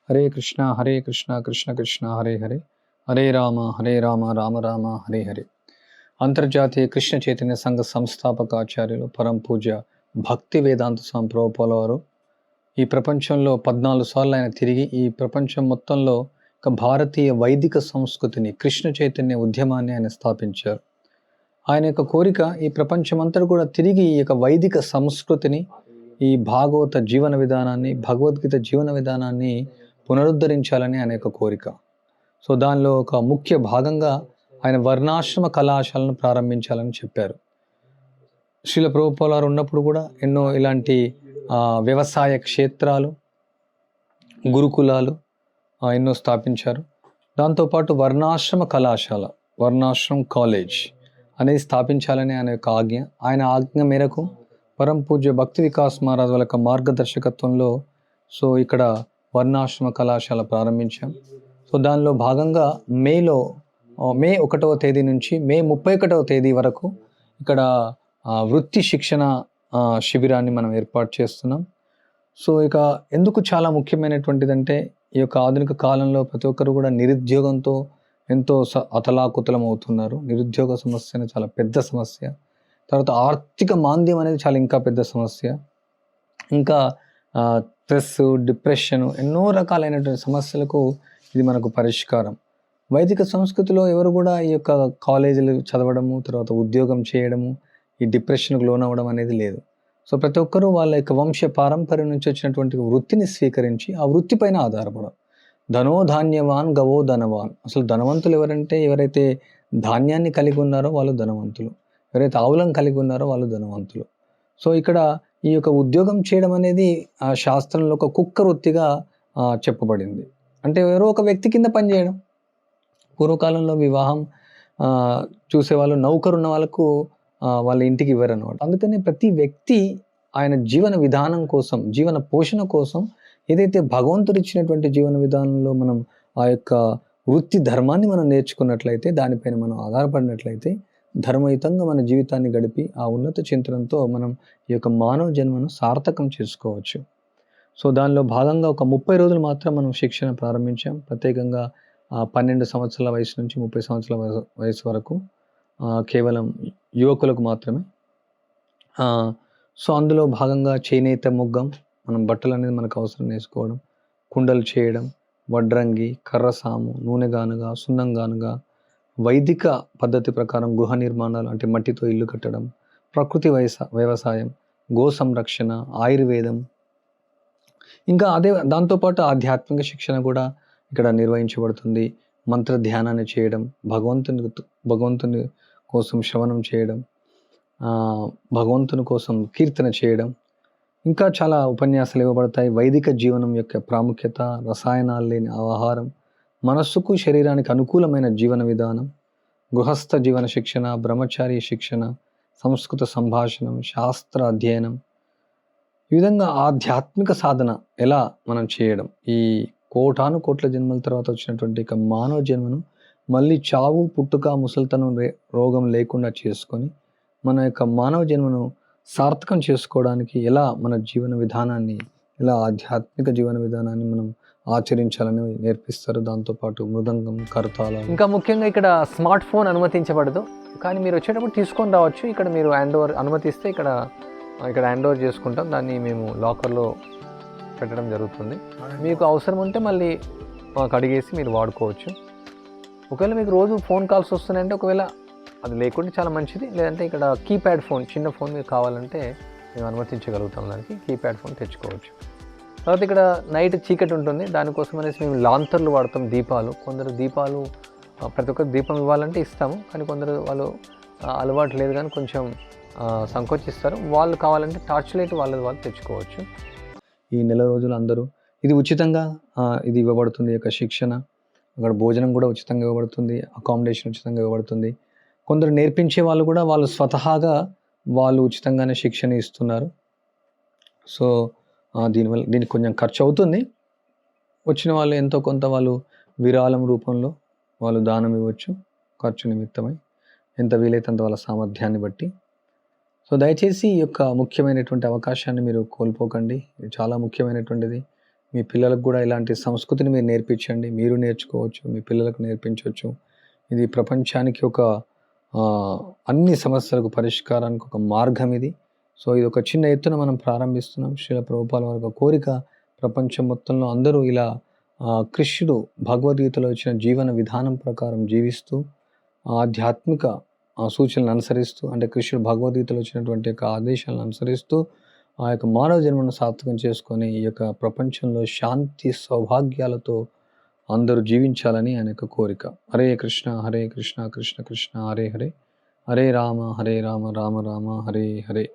హరే కృష్ణ కృష్ణ కృష్ణ హరే హరే, హరే రామ రామ రామ హరే హరే. అంతర్జాతీయ కృష్ణ చైతన్య సంఘ సంస్థాపక ఆచార్యులు పరం పూజ్య భక్తి వేదాంత స్వామి ప్రభుపాల వారు ఈ ప్రపంచంలో 14 సార్లు ఆయన తిరిగి ఈ ప్రపంచం మొత్తంలో ఒక భారతీయ వైదిక సంస్కృతిని, కృష్ణ చైతన్య ఉద్యమాన్ని ఆయన స్థాపించారు. ఆయన యొక్క కోరిక ఈ ప్రపంచమంతా కూడా తిరిగి ఈ యొక్క వైదిక సంస్కృతిని, ఈ భాగవత జీవన విధానాన్ని, భగవద్గీత జీవన విధానాన్ని పునరుద్ధరించాలని ఆయన యొక్క కోరిక. సో దానిలో ఒక ముఖ్య భాగంగా ఆయన వర్ణాశ్రమ కళాశాలను ప్రారంభించాలని చెప్పారు. శ్రీల ప్రభుపాల వారు ఉన్నప్పుడు కూడా ఎన్నో ఇలాంటి వ్యవసాయ క్షేత్రాలు, గురుకులాలు ఎన్నో స్థాపించారు. దాంతోపాటు వర్ణాశ్రమ కళాశాల, వర్ణాశ్రమ కాలేజ్ అనేది స్థాపించాలని ఆయన యొక్క ఆజ్ఞ. ఆయన ఆజ్ఞ మేరకు పరం పూజ్య భక్తి వికాస్ మహారాజ్ వాళ్ళ యొక్క మార్గదర్శకత్వంలో ఇక్కడ వర్ణాశ్రమ కళాశాల ప్రారంభించాం. సో దానిలో భాగంగా మే 1వ తేదీ నుంచి మే 31వ తేదీ వరకు ఇక్కడ వృత్తి శిక్షణ శిబిరాన్ని మనం ఏర్పాటు చేస్తున్నాం. సో ఇక ఎందుకు చాలా ముఖ్యమైనటువంటిదంటే, ఈ యొక్క ఆధునిక కాలంలో ప్రతి ఒక్కరు కూడా నిరుద్యోగంతో ఎంతో అతలాకుతలం అవుతున్నారు. నిరుద్యోగ సమస్య అనేది చాలా పెద్ద సమస్య. తర్వాత ఆర్థిక మాంద్యం అనేది చాలా ఇంకా పెద్ద సమస్య. ఇంకా స్ట్రెస్, డిప్రెషన్, ఎన్నో రకాలైనటువంటి సమస్యలకు ఇది మనకు పరిష్కారం. వైదిక సంస్కృతిలో ఎవరు కూడా ఈ యొక్క కాలేజీలు చదవడము, తర్వాత ఉద్యోగం చేయడము, ఈ డిప్రెషన్కు లోనవ్వడం అనేది లేదు. సో ప్రతి ఒక్కరూ వాళ్ళ యొక్క వంశ పారంపర్యం నుంచి వచ్చినటువంటి వృత్తిని స్వీకరించి ఆ వృత్తి పైన ఆధారపడడం. ధనో ధాన్యవాన్ గవో ధనవాన్. అసలు ధనవంతులు ఎవరంటే, ఎవరైతే ధాన్యాన్ని కలిగి ఉన్నారో వాళ్ళు ధనవంతులు, ఎవరైతే ఆవులను కలిగి ఉన్నారో వాళ్ళు ధనవంతులు. సో ఇక్కడ ఈ యొక్క ఉద్యోగం చేయడం అనేది ఆ శాస్త్రంలో ఒక కుక్క వృత్తిగా చెప్పబడింది. అంటే ఎవరో ఒక వ్యక్తి కింద పనిచేయడం. పూర్వకాలంలో వివాహం చూసేవాళ్ళు, నౌకరున్న వాళ్ళకు వాళ్ళ ఇంటికి ఇవ్వరు అన్నమాట. అందుకని ప్రతి వ్యక్తి ఆయన జీవన విధానం కోసం, జీవన పోషణ కోసం ఏదైతే భగవంతుడు ఇచ్చినటువంటి జీవన విధానంలో మనం ఆ యొక్క వృత్తి ధర్మాన్ని మనం నేర్చుకున్నట్లయితే, దానిపైన మనం ఆధారపడినట్లయితే ధర్మయుతంగా మన జీవితాన్ని గడిపి ఆ ఉన్నత చింతనంతో మనం ఈ యొక్క మానవ జన్మను సార్థకం చేసుకోవచ్చు. సో దానిలో భాగంగా ఒక 30 రోజులు మాత్రం మనం శిక్షణ ప్రారంభించాం. ప్రత్యేకంగా 12 సంవత్సరాల వయసు నుంచి 30 సంవత్సరాల వయసు వరకు కేవలం యువకులకు మాత్రమే. సో అందులో భాగంగా చేనేత ముగ్గం, మనం బట్టలు అనేది మనకు అవసరం వేసుకోవడం, కుండలు చేయడం, వడ్రంగి, కర్రసాము, నూనె గానుగ, సున్నం గానుగ, వైదిక పద్ధతి ప్రకారం గృహ నిర్మాణాలు అంటే మట్టితో ఇల్లు కట్టడం, ప్రకృతి వ్యవసాయం, గో సంరక్షణ, ఆయుర్వేదం, ఇంకా దాంతోపాటు ఆధ్యాత్మిక శిక్షణ కూడా ఇక్కడ నిర్వహించబడుతుంది. మంత్ర ధ్యానాన్ని చేయడం, భగవంతుని కోసం శ్రవణం చేయడం, భగవంతుని కోసం కీర్తన చేయడం, ఇంకా చాలా ఉపన్యాసాలు ఇవ్వబడతాయి. వైదిక జీవనం యొక్క ప్రాముఖ్యత, రసాయనాలు లేని ఆహారం, మనస్సుకు శరీరానికి అనుకూలమైన జీవన విధానం, గృహస్థ జీవన శిక్షణ, బ్రహ్మచారి శిక్షణ, సంస్కృత సంభాషణం, శాస్త్ర అధ్యయనం, ఈ విధంగా ఆధ్యాత్మిక సాధన ఎలా మనం చేయడం, ఈ కోటాను కోట్ల జన్మల తర్వాత వచ్చినటువంటి మానవ జన్మను మళ్ళీ చావు, పుట్టుక, ముసలితనం, రోగం లేకుండా చేసుకొని మన యొక్క మానవ జన్మను సార్థకం చేసుకోవడానికి ఎలా మన జీవన విధానాన్ని, ఎలా ఆధ్యాత్మిక జీవన విధానాన్ని మనం ఆచరించాలని నేర్పిస్తారు. దాంతోపాటు మృదంగం, కర్తాళం, ఇంకా ముఖ్యంగా ఇక్కడ స్మార్ట్ ఫోన్ అనుమతించబడదు, కానీ మీరు వచ్చేటప్పుడు తీసుకొని రావచ్చు. ఇక్కడ మీరు హ్యాండ్ ఓవర్ అనుమతిస్తే ఇక్కడ హ్యాండ్ ఓవర్ చేసుకుంటాం. దాన్ని మేము లాకర్లో పెట్టడం జరుగుతుంది. మీకు అవసరం ఉంటే మళ్ళీ మాకు అడిగేసి మీరు వాడుకోవచ్చు. ఒకవేళ మీకు రోజు ఫోన్ కాల్స్ వస్తున్నాయంటే, ఒకవేళ అది లేకుంటే చాలా మంచిది. లేదంటే ఇక్కడ కీప్యాడ్ ఫోన్, చిన్న ఫోన్ మీకు కావాలంటే మేము అనుమతించగలుగుతాం. దానికి కీప్యాడ్ ఫోన్ తెచ్చుకోవచ్చు. తర్వాత ఇక్కడ నైట్ చీకటి ఉంటుంది, దానికోసం అనేసి మేము లాంతర్లు వాడతాం, దీపాలు. కొందరు దీపాలు, ప్రతి ఒక్కరు దీపం ఇవ్వాలంటే ఇస్తాము, కానీ కొందరు వాళ్ళు అలవాటు లేదు కానీ కొంచెం సంకోచిస్తారు. వాళ్ళు కావాలంటే టార్చ్ లైట్ వాళ్ళు తెచ్చుకోవచ్చు. ఈ నెల రోజులు అందరూ ఇది ఉచితంగా ఇది ఇవ్వబడుతుంది. యొక్క శిక్షణ, అక్కడ భోజనం కూడా ఉచితంగా ఇవ్వబడుతుంది, అకామిడేషన్ ఉచితంగా ఇవ్వబడుతుంది. కొందరు నేర్పించే వాళ్ళు కూడా వాళ్ళు స్వతహాగా వాళ్ళు ఉచితంగానే శిక్షణ ఇస్తున్నారు. సో దీనివల్ల దీనికి కొంచెం ఖర్చు అవుతుంది. వచ్చిన వాళ్ళు ఎంతో కొంత వాళ్ళు విరాళం రూపంలో వాళ్ళు దానం ఇవ్వచ్చు, ఖర్చు నిమిత్తమై, ఎంత వీలైతే అంత వాళ్ళ సామర్థ్యాన్ని బట్టి. సో దయచేసి ఈ యొక్క ముఖ్యమైనటువంటి అవకాశాన్ని మీరు కోల్పోకండి. ఇది చాలా ముఖ్యమైనటువంటిది. మీ పిల్లలకు కూడా ఇలాంటి సంస్కృతిని మీరు నేర్పించండి. మీరు నేర్చుకోవచ్చు. మీ పిల్లలకు నేర్పించొచ్చు. ఇది ప్రపంచానికి ఒక అన్ని సమస్యలకు పరిష్కారానికి ఒక మార్గం ఇది. సో, ఇది ఒక చిన్న ఎత్తున మనం ప్రారంభిస్తున్నాం. శ్రీల ప్రభుపాల వారి యొక్క కోరిక ప్రపంచం మొత్తంలో అందరూ ఇలా కృష్ణుడు భగవద్గీతలో ఇచ్చిన జీవన విధానం ప్రకారం జీవిస్తూ ఆధ్యాత్మిక సూచనలను అనుసరిస్తూ, అంటే కృష్ణుడు భగవద్గీతలో వచ్చినటువంటి యొక్క ఆదేశాలను అనుసరిస్తూ ఆ యొక్క మానవ జన్మను సార్థకం చేసుకొని ఈ యొక్క ప్రపంచంలో శాంతి సౌభాగ్యాలతో అందరూ జీవించాలని ఆయన యొక్క కోరిక. హరే కృష్ణ కృష్ణ కృష్ణ హరే హరే, హరే రామ రామ రామ హరే హరే.